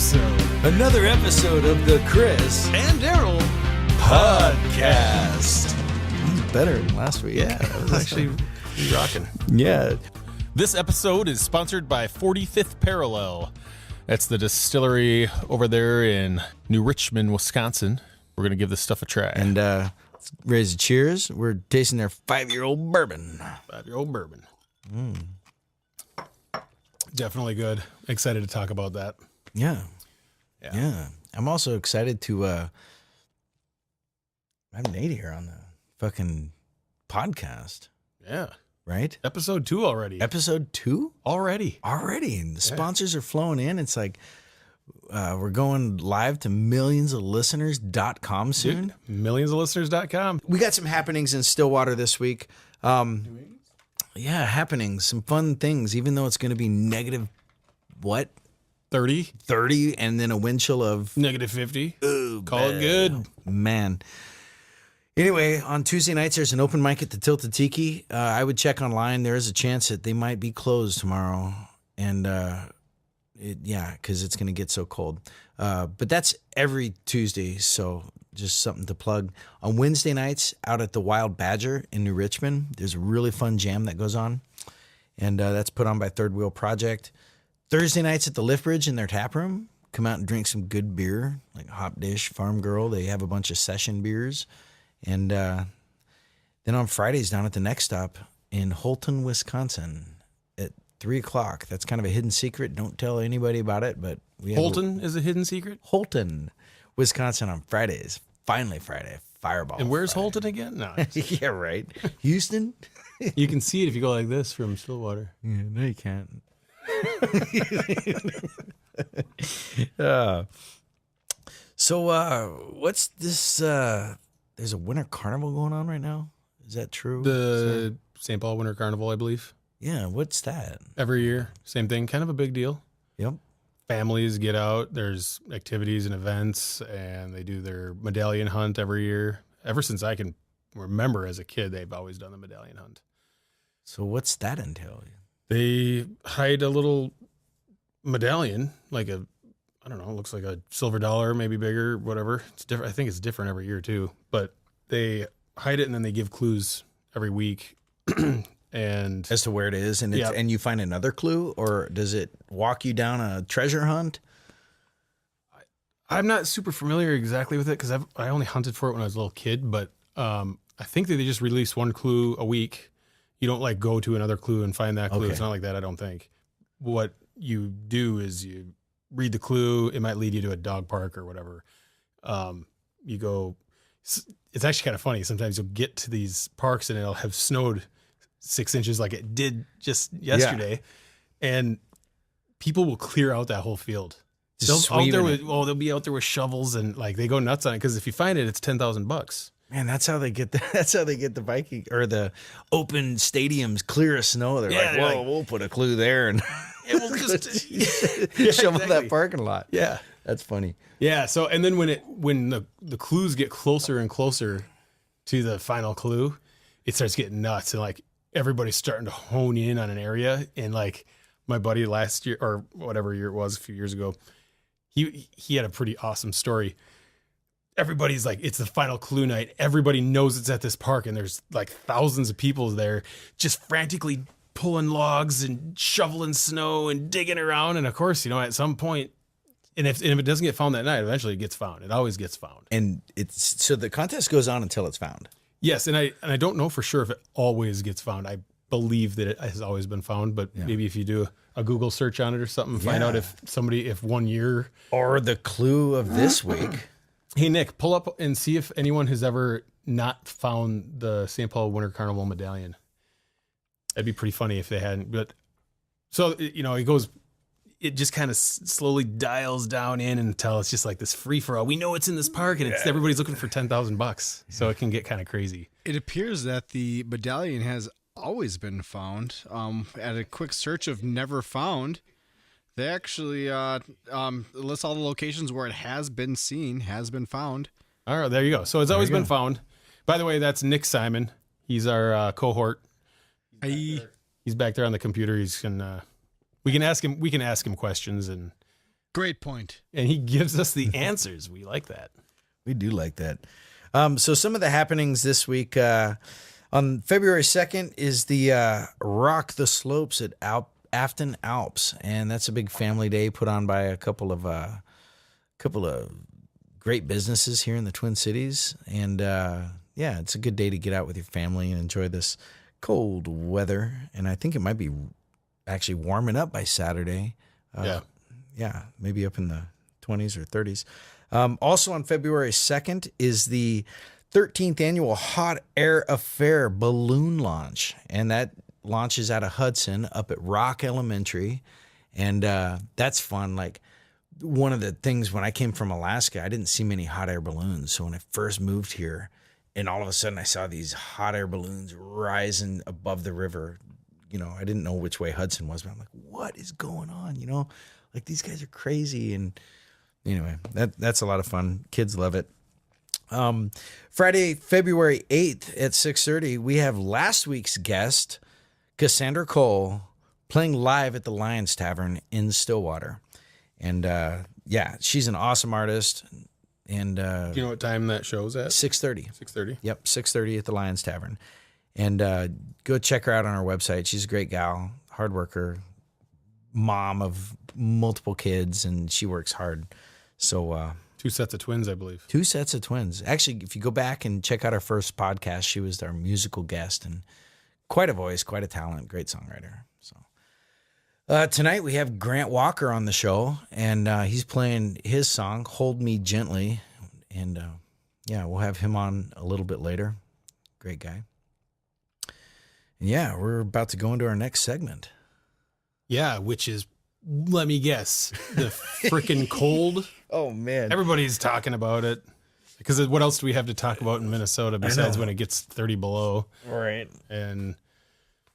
Another episode of the Chris and Daryl podcast. Better than last week. Yeah, that was actually rocking. Yeah. This episode is sponsored by 45th Parallel. That's the distillery over there in New Richmond, Wisconsin. We're going to give this stuff a try. And let's raise a cheers. We're tasting their 5-year-old bourbon. 5-year-old bourbon. Definitely good. Excited to talk about that. Yeah. I'm also excited to have Nate here on the fucking podcast. Yeah. Right? Episode 2 already. Episode 2? Already. And the sponsors are flowing in. It's like we're going live to millionsoflisteners.com soon. Dude, millionsoflisteners.com. We got some happenings in Stillwater this week. Yeah, happenings. Some fun things, even though it's going to be negative, what? 30 and then a wind chill of negative 50. Ooh, Call it good. Man. Anyway, on Tuesday nights, there's an open mic at the Tilted Tiki. I would check online. There is a chance that they might be closed tomorrow. And, because it's going to get so cold. But that's every Tuesday, so just something to plug. On Wednesday nights, out at the Wild Badger in New Richmond, there's a really fun jam that goes on. And that's put on by Third Wheel Project. Thursday nights at the Lift Bridge in their tap room. Come out and drink some good beer, like Hop Dish, Farm Girl. They have a bunch of session beers. And then on Fridays down at the Next Stop in Holton, Wisconsin at 3 o'clock. That's kind of a hidden secret. Don't tell anybody about it. But we have Holton is a hidden secret? Holton, Wisconsin on Fridays. Finally Friday. Fireball. And where's Friday. Holton again? No. Yeah, right. Houston? You can see it if you go like this from Stillwater. Yeah, no, you can't. What's this? There's a winter carnival going on right now. Is that true? The St. Paul Winter Carnival, I believe. Yeah, what's that? Every year, same thing. Kind of a big deal. Yep. Families get out. There's activities and events, and they do their medallion hunt every year. Ever since I can remember as a kid, they've always done the medallion hunt. So what's that entail? They hide a little medallion, like it looks like a silver dollar, maybe bigger, whatever. It's different. I think it's different every year too, but they hide it and then they give clues every week. And as to where it is, and and you find another clue, or does it walk you down a treasure hunt? I'm not super familiar exactly with it because I only hunted for it when I was a little kid, but I think that they just release one clue a week. You don't like go to another clue and find that clue. Okay. It's not like that, I don't think. What you do is you read the clue. It might lead you to a dog park or whatever. You go. It's actually kind of funny. Sometimes you'll get to these parks and it'll have snowed 6 inches like it did just yesterday. Yeah. And people will clear out that whole field. They'll be out there with shovels and like they go nuts on it because if you find it, it's $10,000. Man, that's how they get the Viking or the open stadiums clear of snow. They're like, we'll put a clue there and we'll just shovel that parking lot. Yeah, that's funny. Yeah. So and then when the clues get closer and closer to the final clue, it starts getting nuts and like everybody's starting to hone in on an area. And like my buddy last year or whatever year it was, a few years ago, he had a pretty awesome story. Everybody's like, it's the final clue night. Everybody knows it's at this park, and there's like thousands of people there just frantically pulling logs and shoveling snow and digging around. And of course, at some point, and if it doesn't get found that night, eventually it gets found. It always gets found. And so the contest goes on until it's found. Yes, and I don't know for sure if it always gets found. I believe that it has always been found, but maybe if you do a Google search on it or something, find out if 1 year or the clue of this week. Hey, Nick, pull up and see if anyone has ever not found the St. Paul Winter Carnival medallion. That'd be pretty funny if they hadn't. But so, it just kind of slowly dials down in until it's just like this free for all. We know it's in this park and everybody's looking for $10,000. So it can get kind of crazy. It appears that the medallion has always been found. At a quick search of never found, they actually list all the locations where it has been seen, has been found. All right, there you go. So it's always been found. By the way, that's Nick Simon. He's our cohort. He's back there on the computer. We can ask him questions, and Great point. and he gives us the answers. We like that. We do like that. So some of the happenings this week, on February 2nd is the Rock the Slopes at Afton Alps. And that's a big family day put on by a couple of great businesses here in the Twin Cities. And yeah, it's a good day to get out with your family and enjoy this cold weather. And I think it might be actually warming up by Saturday. Yeah, maybe up in the 20s or 30s. Also on February 2nd is the 13th annual Hot Air Affair balloon launch. And that launches out of Hudson up at Rock Elementary. And that's fun. Like, one of the things when I came from Alaska, I didn't see many hot air balloons. So when I first moved here, and all of a sudden I saw these hot air balloons rising above the river, I didn't know which way Hudson was, but I'm like, what is going on? Like, these guys are crazy. And anyway, that's a lot of fun. Kids love it. Friday, February 8th at 6:30, we have last week's guest, Cassandra Cole, playing live at the Lions Tavern in Stillwater. And yeah, she's an awesome artist. And Do you know what time that show's at? 6:30. 6:30. Yep, 6:30 at the Lions Tavern. And go check her out on our website. She's a great gal, hard worker, mom of multiple kids, and she works hard. So 2 sets of twins, I believe. 2 sets of twins. Actually, if you go back and check out our first podcast, she was our musical guest, and quite a voice, quite a talent, great songwriter. So tonight we have Grant Walker on the show, and he's playing his song, Hold Me Gently. And yeah, we'll have him on a little bit later. Great guy. And yeah, we're about to go into our next segment. Yeah, which is, let me guess, the freaking cold. Oh, man. Everybody's talking about it. Because what else do we have to talk about in Minnesota besides when it gets 30 below? Right. And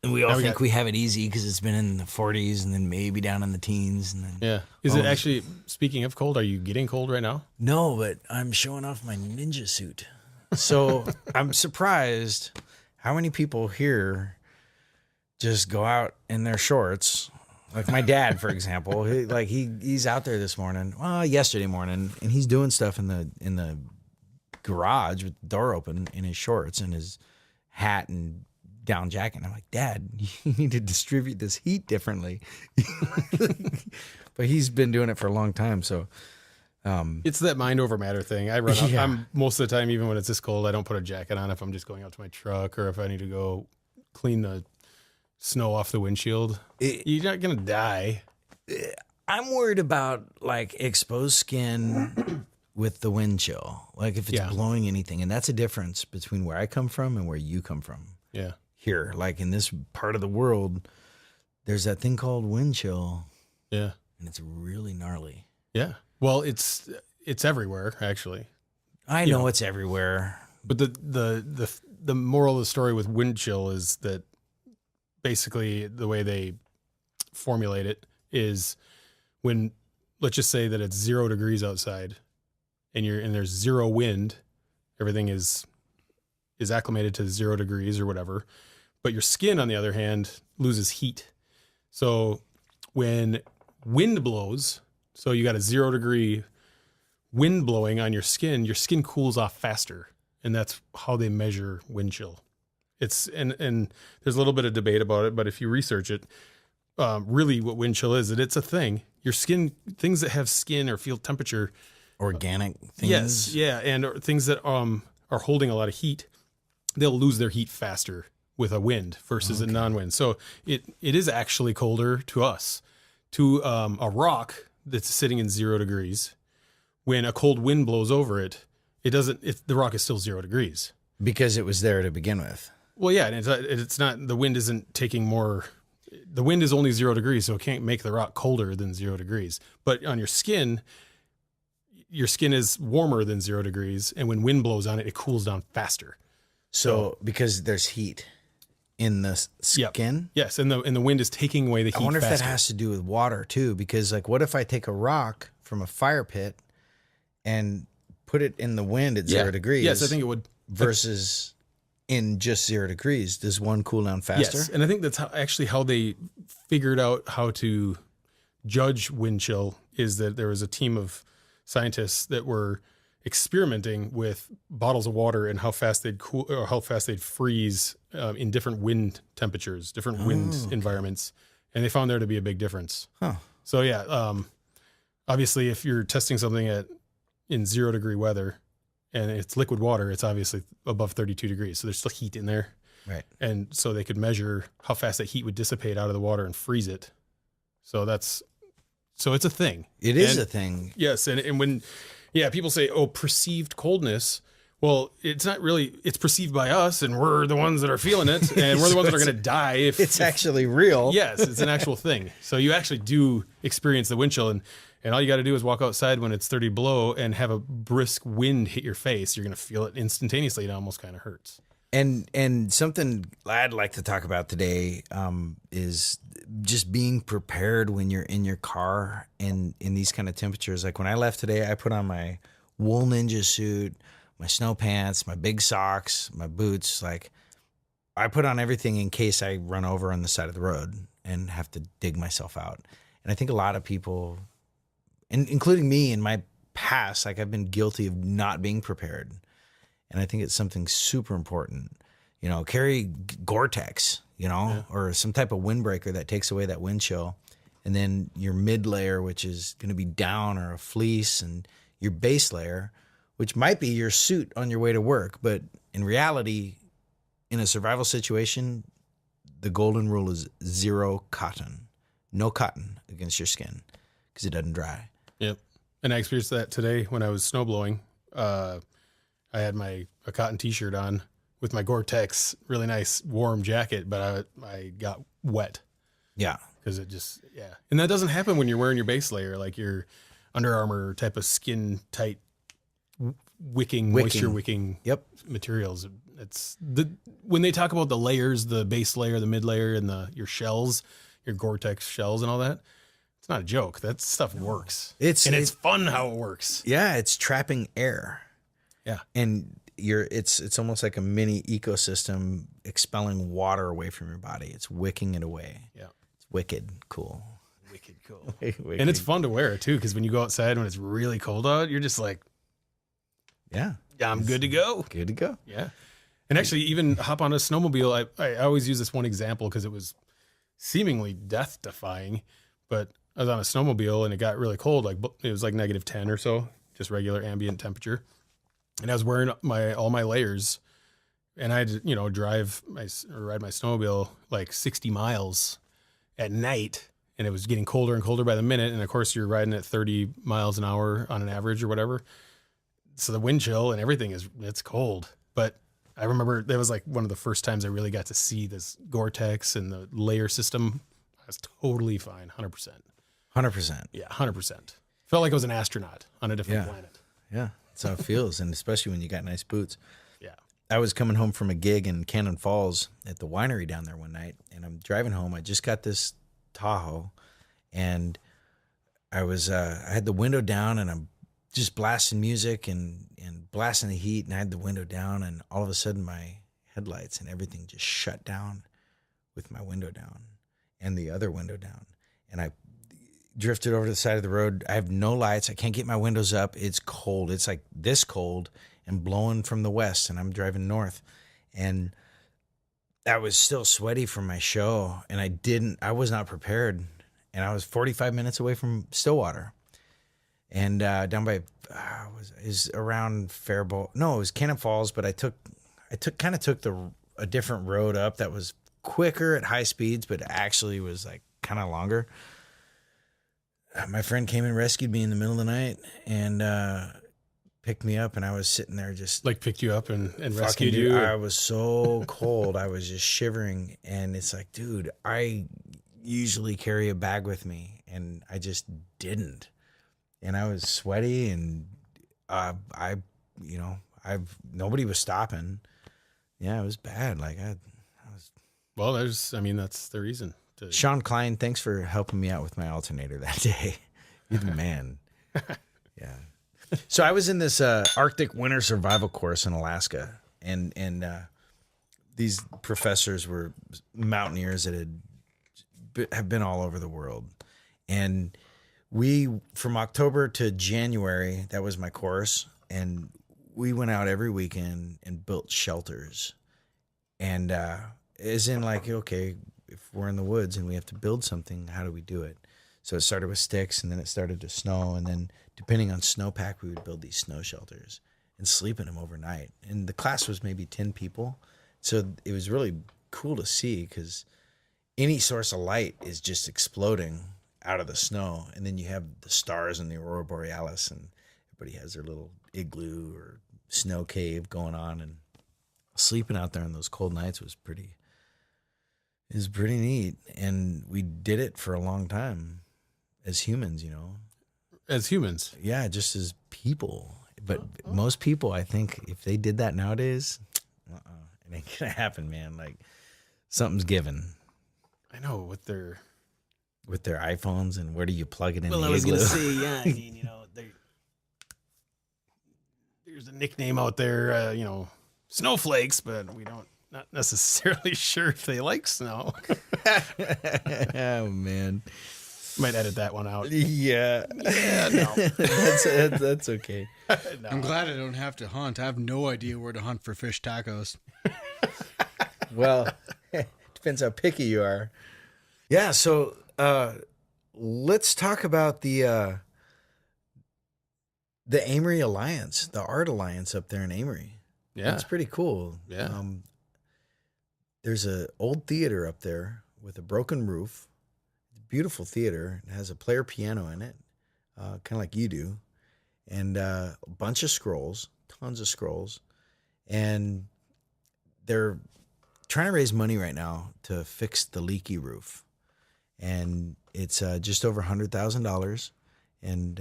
we all think we have it easy because it's been in the 40s and then maybe down in the teens. And then yeah. Is it actually, speaking of cold, are you getting cold right now? No, but I'm showing off my ninja suit. So I'm surprised how many people here just go out in their shorts. Like my dad, for example, he's out there this morning, yesterday morning, and he's doing stuff in the garage with the door open in his shorts and his hat and down jacket. And I'm like, Dad, you need to distribute this heat differently. But he's been doing it for a long time, so it's that mind over matter thing. I run out. Yeah. I'm most of the time, even when it's this cold, I don't put a jacket on if I'm just going out to my truck or if I need to go clean the snow off the windshield. You're not gonna die. I'm worried about like exposed skin with the wind chill, like if it's blowing anything. And that's a difference between where I come from and where you come from. Yeah. Here, like in this part of the world, there's that thing called wind chill. Yeah. And it's really gnarly. Yeah. Well, it's everywhere, actually. I know it's everywhere. But the moral of the story with wind chill is that basically the way they formulate it is when, let's just say that it's 0 degrees outside and there's zero wind, everything is acclimated to 0 degrees or whatever. But your skin, on the other hand, loses heat. So when wind blows, so you got a 0 degree wind blowing on your skin cools off faster. And that's how they measure wind chill. It's and there's a little bit of debate about it, but if you research it, really what wind chill is, it's a thing. Your skin, things that have skin or feel temperature, organic things. Yes, yeah, and things that are holding a lot of heat, they'll lose their heat faster with a wind versus a non-wind. So it is actually colder to us, to a rock that's sitting in 0 degrees. When a cold wind blows over it, the rock is still 0 degrees because it was there to begin with. Well, yeah, and it's not, the wind isn't taking more, the wind is only 0 degrees, so it can't make the rock colder than 0 degrees. But on your skin is warmer than 0 degrees, and when wind blows on it, it cools down faster. So because there's heat in the skin? Yep. Yes, and the wind is taking away the heat I wonder faster. if that has to do with water too, because like what if I take a rock from a fire pit and put it in the wind at 0 degrees? Yes, I think it would. Versus in just 0 degrees, does one cool down faster? Yes, and I think that's how they figured out how to judge wind chill is that there was a team of scientists that were experimenting with bottles of water and how fast they'd cool or how fast they'd freeze in different wind temperatures, different wind environments. And they found there to be a big difference. Huh. So yeah, obviously if you're testing something in 0 degree weather and it's liquid water, it's obviously above 32 degrees. So there's still heat in there. Right. And so they could measure how fast that heat would dissipate out of the water and freeze it. So it's a thing. It is a thing. Yes. And when, people say, oh, perceived coldness. Well, it's not really, it's perceived by us and we're the ones that are feeling it and we're the ones that are going to die. If it's actually real. Yes, it's an actual thing. So you actually do experience the wind chill and all you got to do is walk outside when it's 30 below and have a brisk wind hit your face. You're going to feel it instantaneously. It almost kind of hurts. And something I'd like to talk about today is just being prepared when you're in your car and in these kind of temperatures. Like when I left today, I put on my wool ninja suit, my snow pants, my big socks, my boots. Like I put on everything in case I run over on the side of the road and have to dig myself out. And I think a lot of people, and including me in my past, like I've been guilty of not being prepared. And I think it's something super important, carry Gore-Tex, or some type of windbreaker that takes away that wind chill. And then your mid layer, which is going to be down, or a fleece, and your base layer, which might be your suit on your way to work. But in reality, in a survival situation, the golden rule is 0 cotton, no cotton against your skin because it doesn't dry. Yep. And I experienced that today when I was snowblowing. I had a cotton t-shirt on with my Gore-Tex, really nice warm jacket, but I got wet. Yeah. Because it just, And that doesn't happen when you're wearing your base layer, like your Under Armour type of skin tight moisture wicking materials. It's when they talk about the layers, the base layer, the mid layer, and your shells, your Gore-Tex shells and all that. It's not a joke. That stuff works. It's fun how it works. Yeah. It's trapping air. Yeah. And it's almost like a mini ecosystem expelling water away from your body. It's wicking it away. Yeah. It's wicked cool. Wicked cool. And it's fun to wear too, because when you go outside when it's really cold out, you're just like, I'm good to go. Good to go. Yeah. And actually even hop on a snowmobile. I always use this one example because it was seemingly death defying, but I was on a snowmobile and it got really cold. Like it was like -10 or so, just regular ambient temperature. And I was wearing all my layers, and I had to, ride my snowmobile like 60 miles at night, and it was getting colder and colder by the minute. And of course, you're riding at 30 miles an hour on an average or whatever. So the wind chill and everything it's cold. But I remember that was like one of the first times I really got to see this Gore-Tex and the layer system. I was totally fine, 100%. 100%. Yeah, 100%. Felt like I was an astronaut on a different planet. Yeah. That's how it feels, and especially when you got nice boots. Yeah. I was coming home from a gig in Cannon Falls at the winery down there one night, and I'm driving home. I just got this Tahoe, and I had the window down, and I'm just blasting music and blasting the heat, and I had the window down, and all of a sudden my headlights and everything just shut down with my window down and the other window down, and I drifted over to the side of the road. I have no lights. I can't get my windows up. It's cold. It's like this cold and blowing from the west, and I'm driving north. And I was still sweaty from my show, and I was not prepared. And I was 45 minutes away from Stillwater. And down by, is around Faribault. No, it was Cannon Falls, but I took a different road up that was quicker at high speeds, but actually was like kind of longer. My friend came and rescued me in the middle of the night and picked me up, and I was sitting there just like picked you up and rescued you. I was so cold. I was just shivering, and it's like, dude, I usually carry a bag with me, and I just didn't. And I was sweaty, and nobody was stopping. Yeah, it was bad. Like I was. Well, that's the reason. Sean Klein, thanks for helping me out with my alternator that day. You're the man. Yeah. So I was in this Arctic winter survival course in Alaska, and these professors were mountaineers that have been all over the world, And we, from October to January, that was my course. And we went out every weekend and built shelters. And as in like, okay, if we're in the woods and we have to build something, how do we do it? So it started with sticks, and then it started to snow. And then depending on snowpack, we would build these snow shelters and sleep in them overnight. And the class was maybe 10 people. So it was really cool to see, because any source of light is just exploding out of the snow. And then you have the stars and the aurora borealis, and everybody has their little igloo or snow cave going on. And sleeping out there in those cold nights was pretty neat. And we did it for a long time as humans, As humans. Yeah, just as people. But most people, I think, if they did that nowadays, it ain't gonna happen, man. Like, something's given I know, with their iPhones, and where do you plug it in? Well, the I was going to igloo? say, yeah, I mean, there's a nickname out there, snowflakes, but we not necessarily sure if they like snow. Oh man, Might edit that one out. yeah, No. that's okay. No. I'm glad I don't have to hunt. I have no idea where to hunt for fish tacos. Well, depends how picky you are. Yeah, so let's talk about the Amory Alliance, the Art Alliance up there in Amory. Yeah. It's pretty cool. Yeah. There's an old theater up there with a broken roof. Beautiful theater. It has a player piano in it, kind of like you do, and a bunch of scrolls, tons of scrolls. And they're trying to raise money right now to fix the leaky roof. And it's just over $100,000. And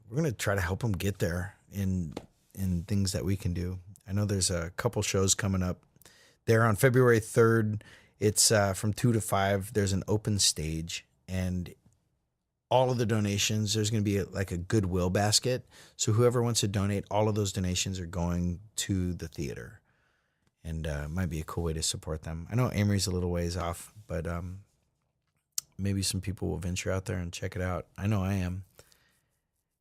we're going to try to help them get there in things that we can do. I know there's a couple shows coming up there on February 3rd. It's from 2 to 5. There's an open stage, and all of the donations, there's going to be like a Goodwill basket. So whoever wants to donate, all of those donations are going to the theater. And it might be a cool way to support them. I know Amory's a little ways off, but maybe some people will venture out there and check it out. I know I am.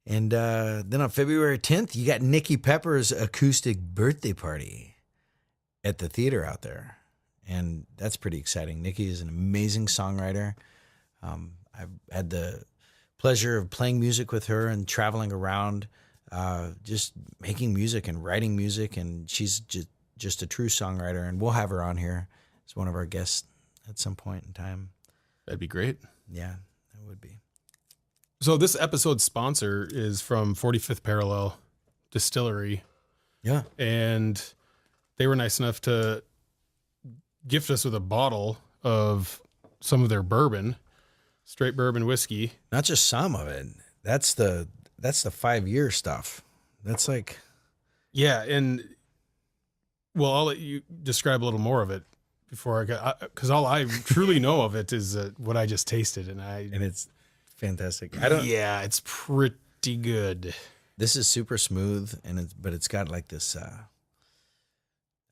And then on February 10th, you got Nikki Pepper's acoustic birthday party at the theater out there. And that's pretty exciting. Nikki is an amazing songwriter. I've had the pleasure of playing music with her and traveling around, just making music and writing music. And she's just a true songwriter. And we'll have her on here as one of our guests at some point in time. That'd be great. Yeah, that would be. So this episode's sponsor is from 45th Parallel Distillery. Yeah. And they were nice enough to gift us with a bottle of some of their bourbon, straight bourbon whiskey. Not just some of it. That's the 5-year stuff. That's like, yeah. And well, I'll let you describe a little more of it before because all I truly know of it is what I just tasted. And it's fantastic. Yeah, it's pretty good. This is super smooth, but it's got like this, I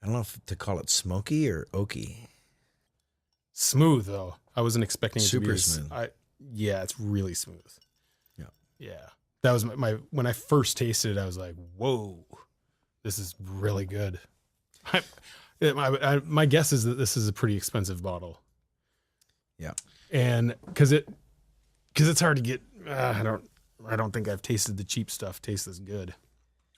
don't know if to call it smoky or oaky. Smooth though. I wasn't expecting it Super to be smooth. Yeah, it's really smooth. Yeah. Yeah. That was my when I first tasted it, I was like, whoa, this is really good. My guess is that this is a pretty expensive bottle. Yeah. And because it's hard to get, I don't think I've tasted the cheap stuff taste this good.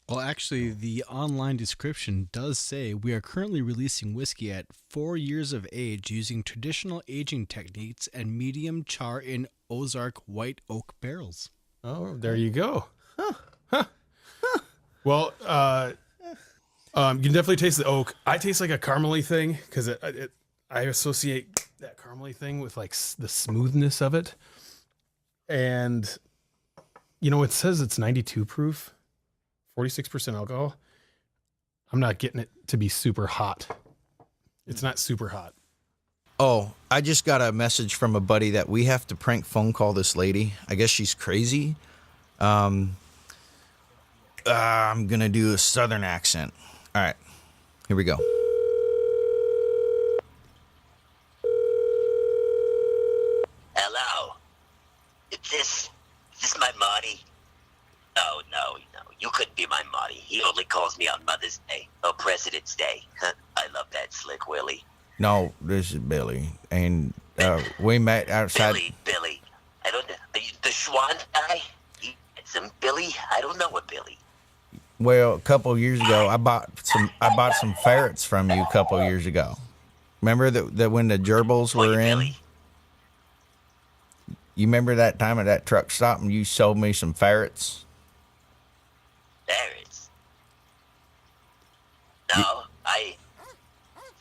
Well, actually, the online description does say we are currently releasing whiskey at 4 years of age using traditional aging techniques and medium char in Ozark white oak barrels. Oh, there you go. Huh. Well, you can definitely taste the oak. I taste like a caramely thing because I associate that caramely thing with like the smoothness of it. And, it says it's 92 proof. 46% alcohol. I'm not getting it to be super hot. It's not super hot. Oh, I just got a message from a buddy that we have to prank phone call this lady. I guess she's crazy. I'm going to do a southern accent. All right, here we go. Hello. This my Marty? No, no, no. You couldn't be my Marty. He only calls me on Mother's Day or President's Day. I love that slick Willie. No, this is Billy, and we met outside. Billy. I don't know. The Schwan guy? Some Billy? I don't know a Billy. Well, a couple years ago, I bought some ferrets from you a couple years ago. Remember that when the gerbils were in? Billy. You remember that time at that truck stop and you sold me some ferrets? Ferrets? No,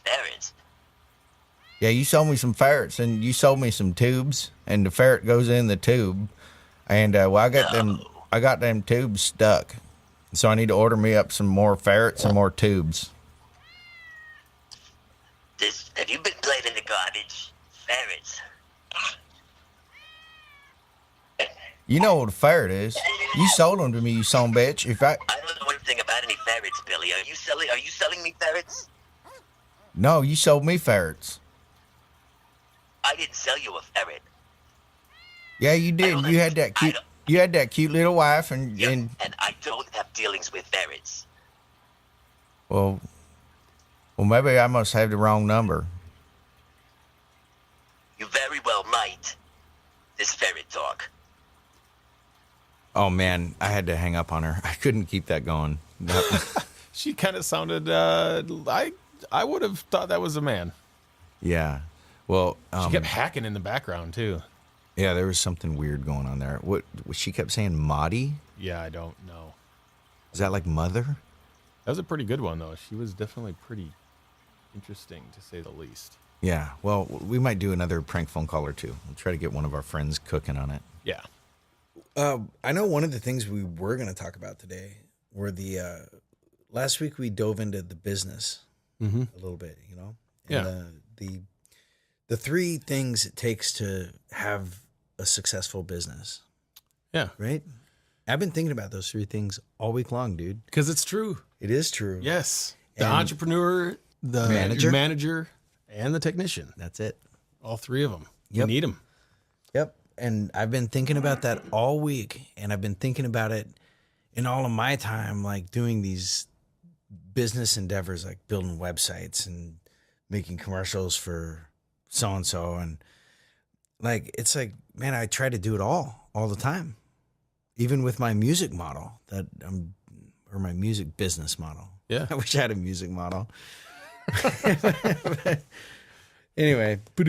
ferrets. Yeah, you sold me some ferrets and you sold me some tubes, and the ferret goes in the tube, and I got them tubes stuck, so I need to order me up some more ferrets and more tubes. Have you been playing in the garbage? Ferrets. You know what a ferret is. You sold them to me, you son of a bitch. I don't know anything about any ferrets, Billy. Are you selling me ferrets? No, you sold me ferrets. I didn't sell you a ferret. Yeah, you did. You had that cute little wife, and I don't have dealings with ferrets. well, maybe I must have the wrong number. You very well might. This ferret talk. Oh man, I had to hang up on her. I couldn't keep that going. No. She kind of sounded. I would have thought that was a man. Yeah. Well, She kept hacking in the background too. yeah, there was something weird going on there. What she kept saying, Maudie? Yeah, I don't know. Is that like mother? That was a pretty good one though. She was definitely pretty interesting to say the least. Yeah. Well, we might do another prank phone call or two. We'll try to get one of our friends cooking on it. Yeah. I know one of the things we were going to talk about today were the last week we dove into the business a little bit, you know? And the three things it takes to have a successful business. Yeah. Right? I've been thinking about those three things all week long, dude. Because it's true. It is true. Yes. The And entrepreneur, the manager, and the technician. That's it. All three of them. Yep. You need them. Yep. And I've been thinking about that all week. And I've been thinking about it in all of my time, like doing these business endeavors, like building websites and making commercials for so-and-so. And like, it's like, man, I try to do it all the time. Even with my music model or my music business model. Yeah. I wish I had a music model. Anyway, but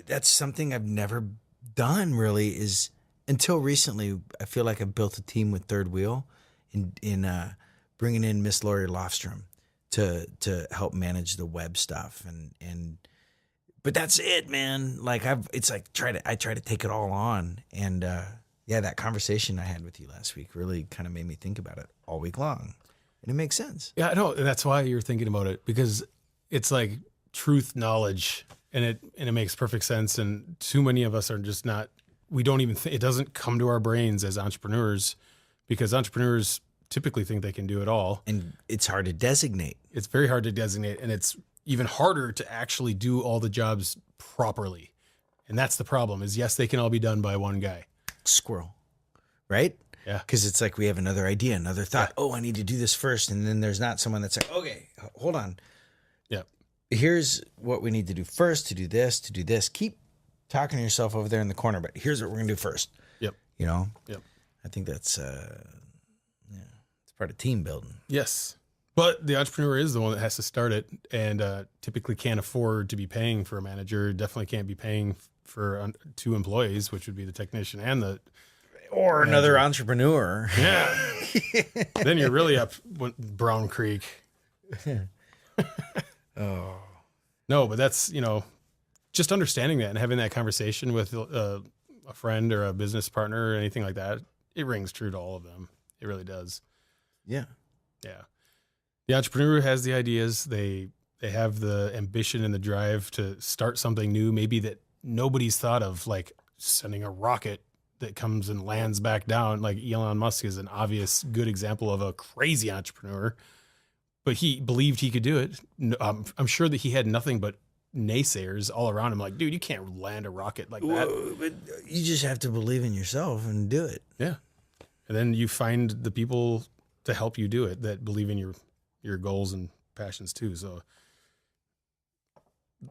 that's something I've never done really is until recently. I feel like I've built a team with Third Wheel in bringing in Miss Lori Lofstrom to help manage the web stuff and but that's it, man. Like I try to take it all on and yeah, that conversation I had with you last week really kind of made me think about it all week long. And it makes sense. Yeah, I know. That's why you're thinking about it, because it's like truth knowledge and it makes perfect sense. And too many of us are just not, we don't even it doesn't come to our brains as entrepreneurs, because entrepreneurs typically think they can do it all. And it's hard to designate. It's very hard to designate, and it's even harder to actually do all the jobs properly. And that's the problem is, yes, they can all be done by one guy. Squirrel, right? Yeah. Because it's like we have another idea, another thought. Yeah. Oh, I need to do this first. And then there's not someone that's like, okay, hold on. Yeah. Here's what we need to do first to do this, to do this. Keep talking to yourself over there in the corner, but here's what we're going to do first. Yep. You know? Yep. I think that's, it's part of team building. Yes. But the entrepreneur is the one that has to start it and typically can't afford to be paying for a manager, definitely can't be paying for two employees, which would be the technician and the or manager. Another entrepreneur. Yeah. Then you're really up Brown Creek. Oh. No, but that's, just understanding that and having that conversation with a friend or a business partner or anything like that, it rings true to all of them. It really does. Yeah. Yeah. The entrepreneur has the ideas. They have the ambition and the drive to start something new, maybe that nobody's thought of, like sending a rocket that comes and lands back down. Like Elon Musk is an obvious good example of a crazy entrepreneur, but he believed he could do it. I'm sure that he had nothing but naysayers all around him, like, dude, you can't land a rocket like that. Whoa, but you just have to believe in yourself and do it. Yeah. And then you find the people to help you do it that believe in your goals and passions too. So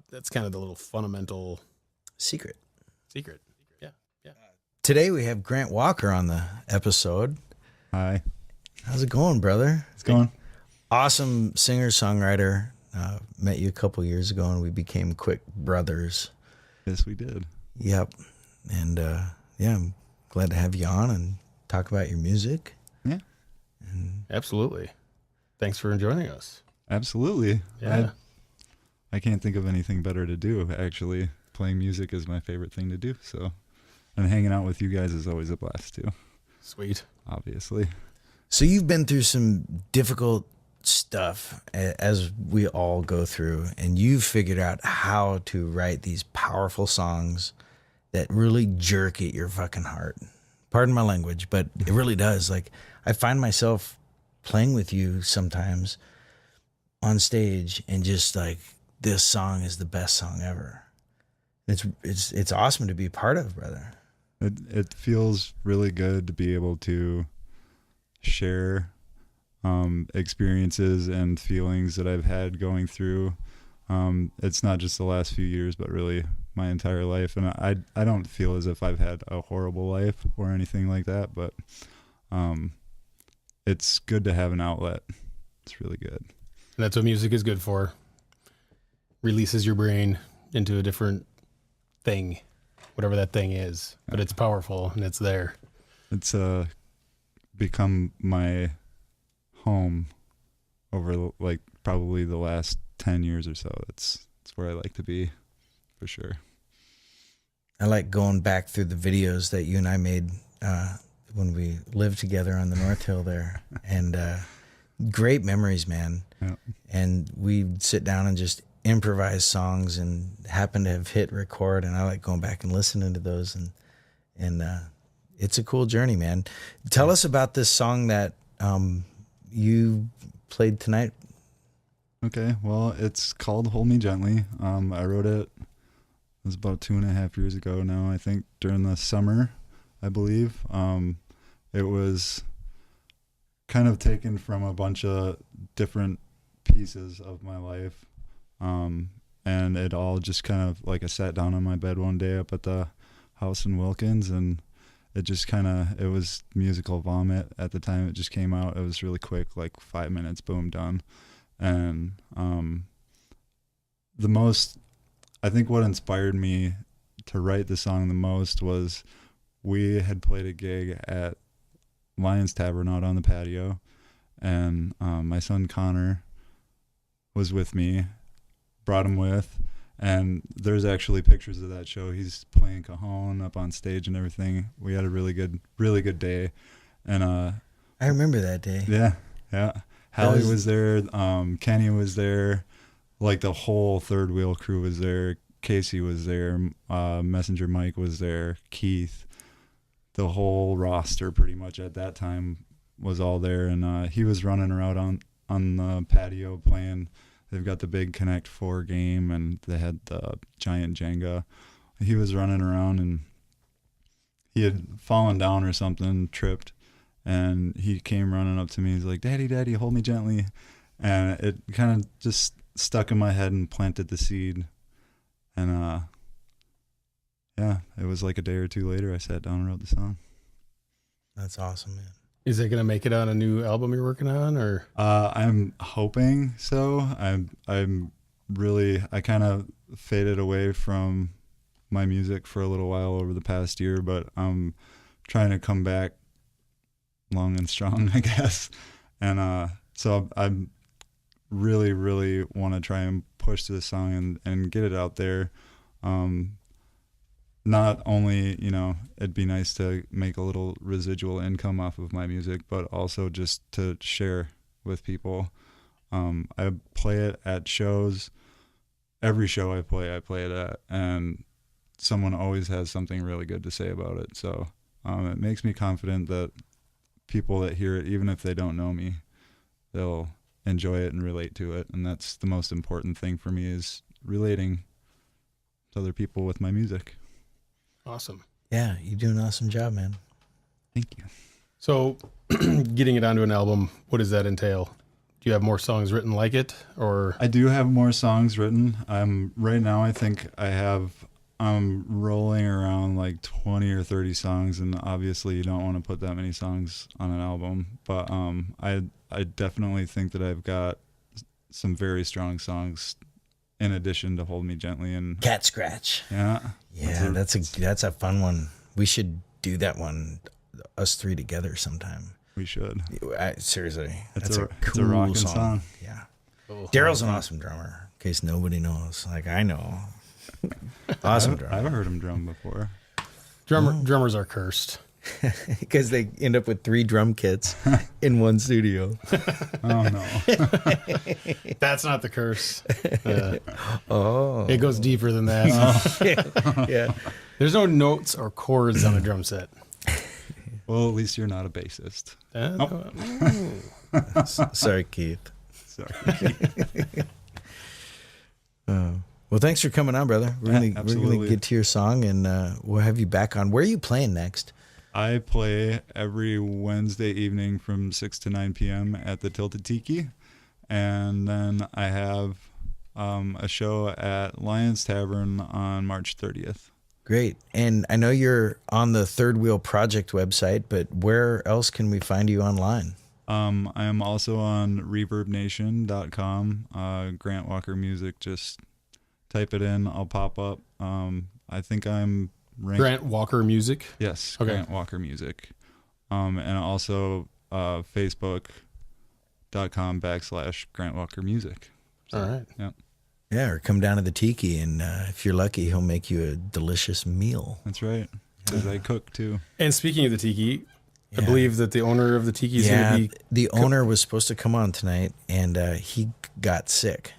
that's kind of the little fundamental Secret. Yeah. Yeah. Today we have Grant Walker on the episode. Hi. How's it going, brother? It's going. Awesome singer-songwriter. Met you a couple years ago and we became quick brothers. Yes, we did. Yep. And yeah, I'm glad to have you on and talk about your music. Yeah. Absolutely. Thanks for joining us. Absolutely. Yeah. I can't think of anything better to do, actually. Playing music is my favorite thing to do. So, and hanging out with you guys is always a blast too, Sweet. obviously. So you've been through some difficult stuff as we all go through, and you've figured out how to write these powerful songs that really jerk at your fucking heart. Pardon my language, but it really does. Like, I find myself playing with you sometimes on stage and just like, this song is the best song ever. It's awesome to be part of, brother. It feels really good to be able to share experiences and feelings that I've had going through. It's not just the last few years, but really my entire life. And I don't feel as if I've had a horrible life or anything like that, but it's good to have an outlet. It's really good. And that's what music is good for. Releases your brain into a different thing, whatever that thing is. But it's powerful and it's there. It's become my home over like probably the last 10 years or so. It's where I like to be, for sure. I like going back through the videos that you and I made when we lived together on the North Hill there. And great memories, man. Yeah. And we'd sit down and just improvise songs and happen to have hit record. And I like going back and listening to those. And it's a cool journey, man. Tell us about this song that you played tonight. Okay, well, it's called Hold Me Gently. I wrote it, it was about 2.5 years ago now, I think, during the summer, I believe. It was kind of taken from a bunch of different pieces of my life. And it all just kind of, like, I sat down on my bed one day up at the house in Wilkins, and it just kind of, it was musical vomit at the time it just came out. It was really quick, like 5 minutes, boom, done. And I think what inspired me to write the song the most was we had played a gig at Lions Tavern out on the patio, and my son Connor was with me, brought him with, and there's actually pictures of that show. He's playing cajon up on stage and everything. We had a really good day. And I remember that day. Yeah. Hallie was there, Kenny was there, like the whole Third Wheel crew was there. Casey was there, Messenger Mike was there, Keith, the whole roster pretty much at that time was all there. And he was running around on the patio playing. They've got the big Connect 4 game, and they had the giant Jenga. He was running around, and he had fallen down or something, tripped, and he came running up to me. He's like, Daddy, hold me gently. And it kind of just stuck in my head and planted the seed. And yeah, it was like a day or two later, I sat down and wrote the song. That's awesome, man. Is it going to make it on a new album you're working on, or? I'm hoping so. I kind of faded away from my music for a little while over the past year, but I'm trying to come back long and strong, I guess. And so I'm really want to try and push this song and get it out there. Not only, it'd be nice to make a little residual income off of my music, but also just to share with people. I play it at shows. Every show I play it at, and someone always has something really good to say about it. So it makes me confident that people that hear it, even if they don't know me, they'll enjoy it and relate to it. And that's the most important thing for me, is relating other people with my music. Awesome. Yeah, you do an awesome job, man. Thank you. So getting it onto an album, what does that entail? Do you have more songs written like it, or? I do have more songs written. Right now I think I'm rolling around like 20 or 30 songs, and obviously you don't want to put that many songs on an album, but I definitely think that I've got some very strong songs in addition to Hold Me Gently and Cat Scratch. yeah. Yeah, that's a fun one. We should do that one, us three together sometime. We should. Seriously, It's that's a a it's cool a rockin' song. Yeah. Oh, Daryl's an awesome drummer, in case nobody knows. Like, I know. Awesome drummer. I've heard him drum before. Drummers are cursed. Because they end up with 3 drum kits in one studio. Oh no. That's not the curse. Oh. It goes deeper than that. Yeah. There's no notes or chords on a drum set. Well, at least you're not a bassist. Sorry, Keith. Sorry. Well, thanks for coming on, brother. We're gonna absolutely. get to your song, and we'll have you back on. Where are you playing next? I play every Wednesday evening from 6 to 9 p.m. at the Tilted Tiki. And then I have a show at Lions Tavern on March 30th. Great. And I know you're on the Third Wheel Project website, but where else can we find you online? I am also on ReverbNation.com. Grant Walker Music, just type it in. I'll pop up. I think I'm ranked. Grant Walker Music. Yes, Okay. Grant Walker Music. And also Facebook.com/Grant Walker Music. All right. Yeah, Yeah, or come down to the Tiki, and if you're lucky, he'll make you a delicious meal. that's right. Because I cook too. And speaking of the Tiki, I Yeah. believe that the owner of the Tiki is Yeah, going to be. the owner was supposed to come on tonight, and he got sick.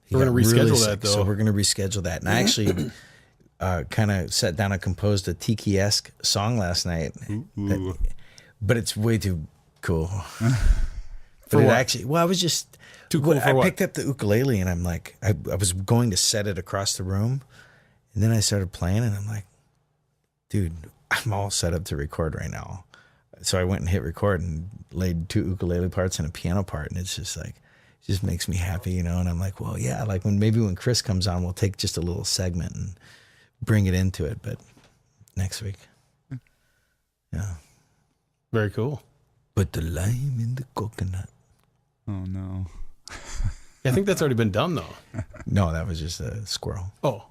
He We're got gonna reschedule that, sick, though. So we're going to reschedule that. And I actually kind of sat down and composed a Tiki-esque song last night, Ooh. but it's way too cool. For But it what? actually, well, I was just Too cool for I what? picked up the ukulele, and I'm like, I was going to set it across the room, and then I started playing, and I'm like, dude, I'm all set up to record right now. So I went and hit record and laid 2 ukulele parts and a piano part, and it's just like, it just makes me happy, you know. And I'm like, well, yeah, like when Chris comes on, we'll take just a little segment and bring it into it, but next week, yeah. Very cool. Put the lime in the coconut. Oh no. Yeah, I think that's already been done, though. No, that was just a squirrel. Oh,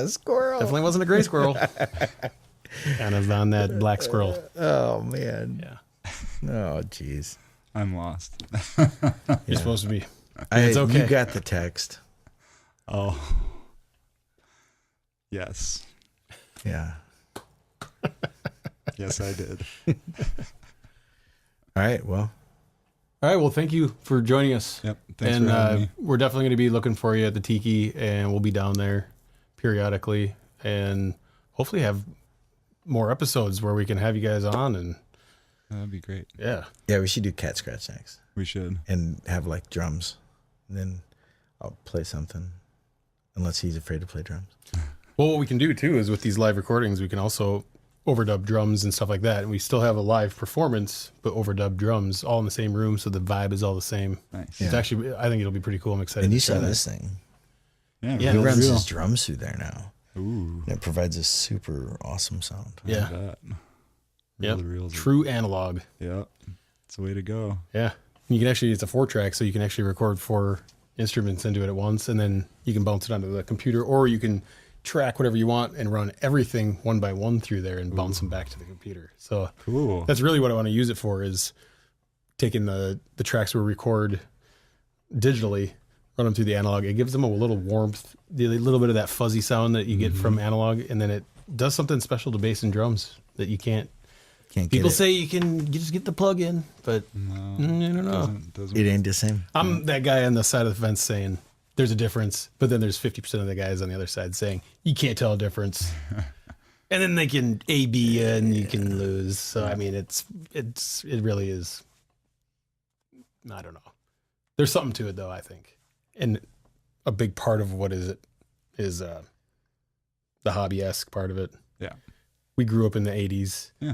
Squirrel. definitely wasn't a gray squirrel. Kind of on that black squirrel. Oh man. Yeah. Oh jeez. I'm lost. You're supposed to be. It's okay. You got the text. Oh. Yes. Yeah. Yes, I did. All right. Well, All right. Well, thank you for joining us. Yep. Thanks And for having me. we're definitely going to be looking for you at the Tiki, and we'll be down there periodically, and hopefully have more episodes where we can have you guys on. And That'd be great. yeah, yeah, we should do cat scratch next We should. and have like drums. And then I'll play something, unless he's afraid to play drums. well, what we can do too is with these live recordings, we can also overdub drums and stuff like that, and we still have a live performance, but overdub drums all in the same room, so the vibe is all the same. Nice. It's actually, I think it'll be pretty cool. I'm excited. And you to try saw that. this thing. Yeah. Yeah, He it was runs real. his drums through there now. Ooh. And it provides a super awesome sound. Look Yeah. at that. Yep. Reel-to-reels are- True analog. Yep. It's the way to go. Yeah. You can actually, it's a 4-track, so you can actually record 4 instruments into it at once, and then you can bounce it onto the computer, or you can track whatever you want and run everything one by one through there and bounce them back to the computer. So Cool. that's really what I want to use it for, is taking the tracks we record digitally, run them through the analog. It gives them a little warmth, a little bit of that fuzzy sound that you get from analog, and then it does something special to bass and drums that you can't. Can't get People it. say you can just get the plug in, but No. I don't know. Doesn't It ain't the same. I'm that guy on the side of the fence saying there's a difference, but then there's 50% of the guys on the other side saying you can't tell a difference. And then they can A-B you and you can lose. So, I mean, it really is. I don't know. There's something to it, though, I think. And a big part of what is it is the hobby-esque part of it. Yeah. We grew up in the 80s. Yeah.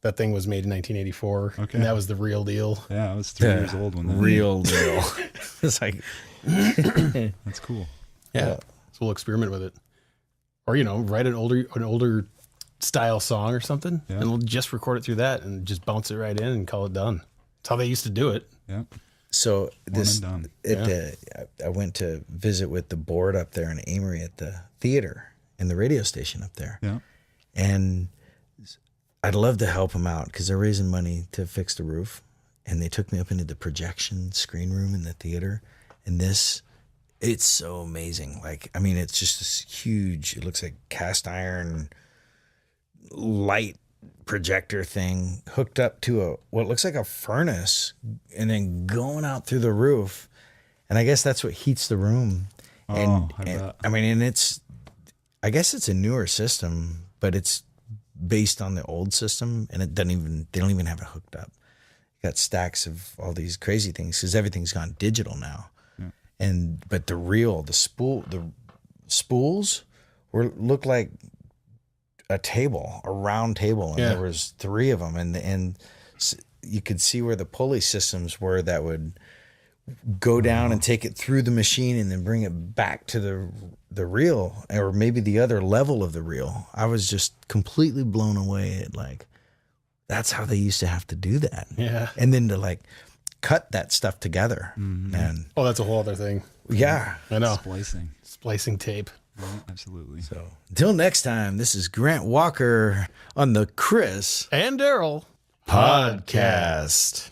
That thing was made in 1984. Okay. And that was the real deal. Yeah, I was 3 years old when that. Real deal. It's like, That's cool. Yeah. So we'll experiment with it. Or, write an older style song or something, Yeah. and we'll just record it through that and just bounce it right in and call it done. That's how they used to do it. Yeah. so this, done. I went to visit with the board up there in Amory at the theater and the radio station up there. Yeah. And I'd love to help them out because they're raising money to fix the roof. And they took me up into the projection screen room in the theater. And it's so amazing. Like, I mean, it's just this huge, it looks like cast iron light projector thing hooked up to what looks like a furnace and then going out through the roof. And I guess that's what heats the room. And, I bet. I mean, and I guess it's a newer system, but it's based on the old system, and they don't even have it hooked up. You got stacks of all these crazy things because everything's gone digital now. Yeah. But the spools looked like a round table, and there was 3 of them, and you could see where the pulley systems were that would go down and take it through the machine and then bring it back to the reel, or maybe the other level of the reel. I was just completely blown away at that's how they used to have to do that. Yeah. And then to cut that stuff together. Mm-hmm. And Oh, that's a whole other thing. yeah. I know. Splicing tape. Right, absolutely. So until next time, this is Grant Walker on the Chris And Daryl Podcast.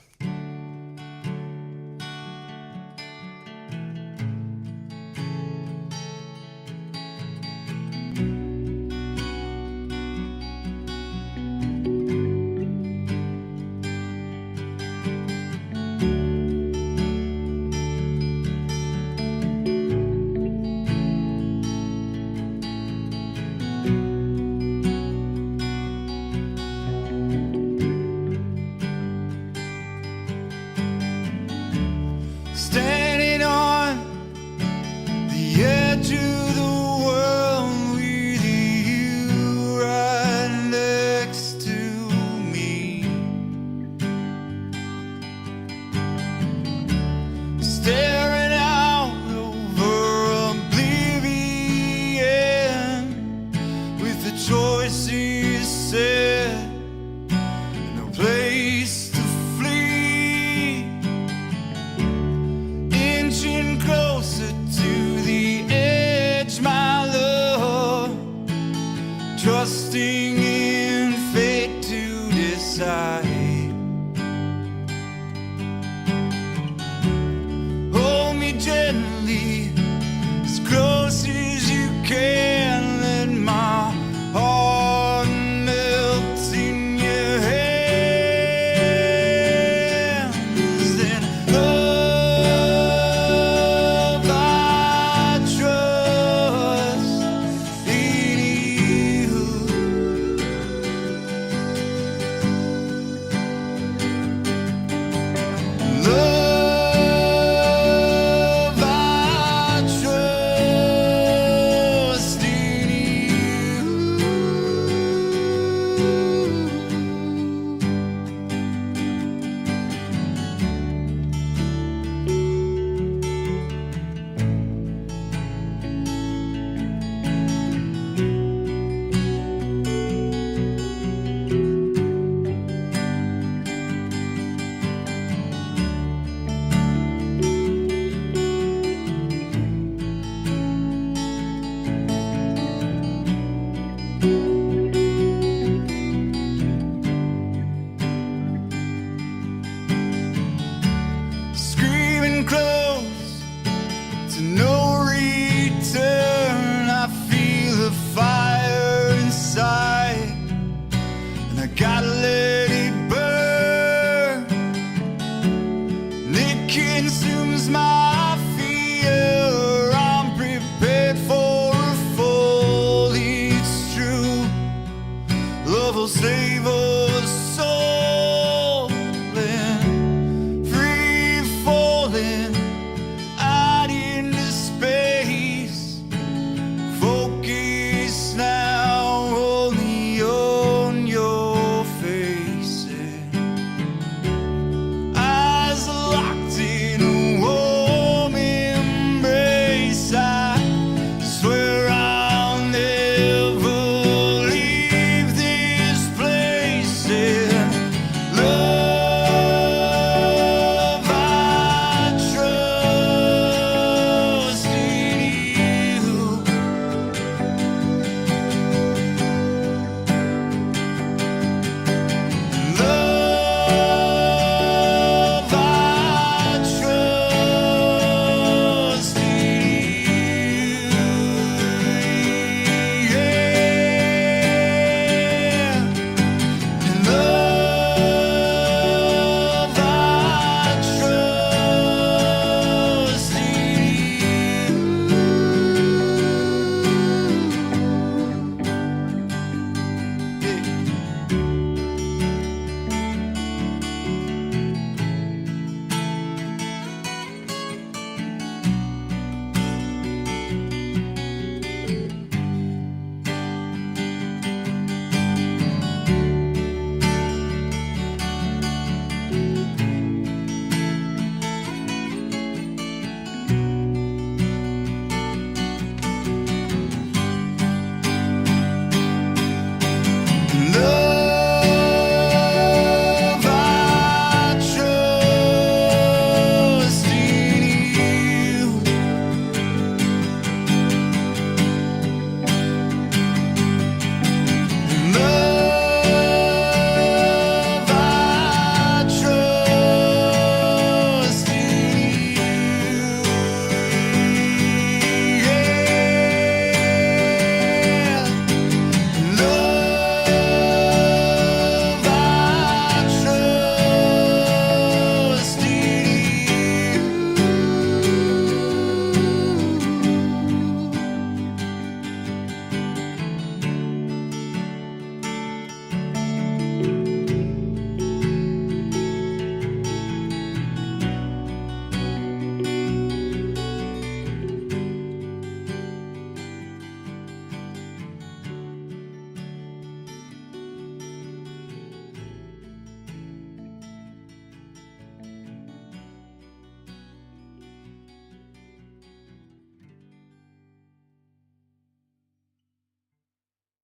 Standing on the edge of the world with you right next to me, staring out over oblivion with the choices set and a place to flee, inching closer to the edge, my love, trusting in fate to decide.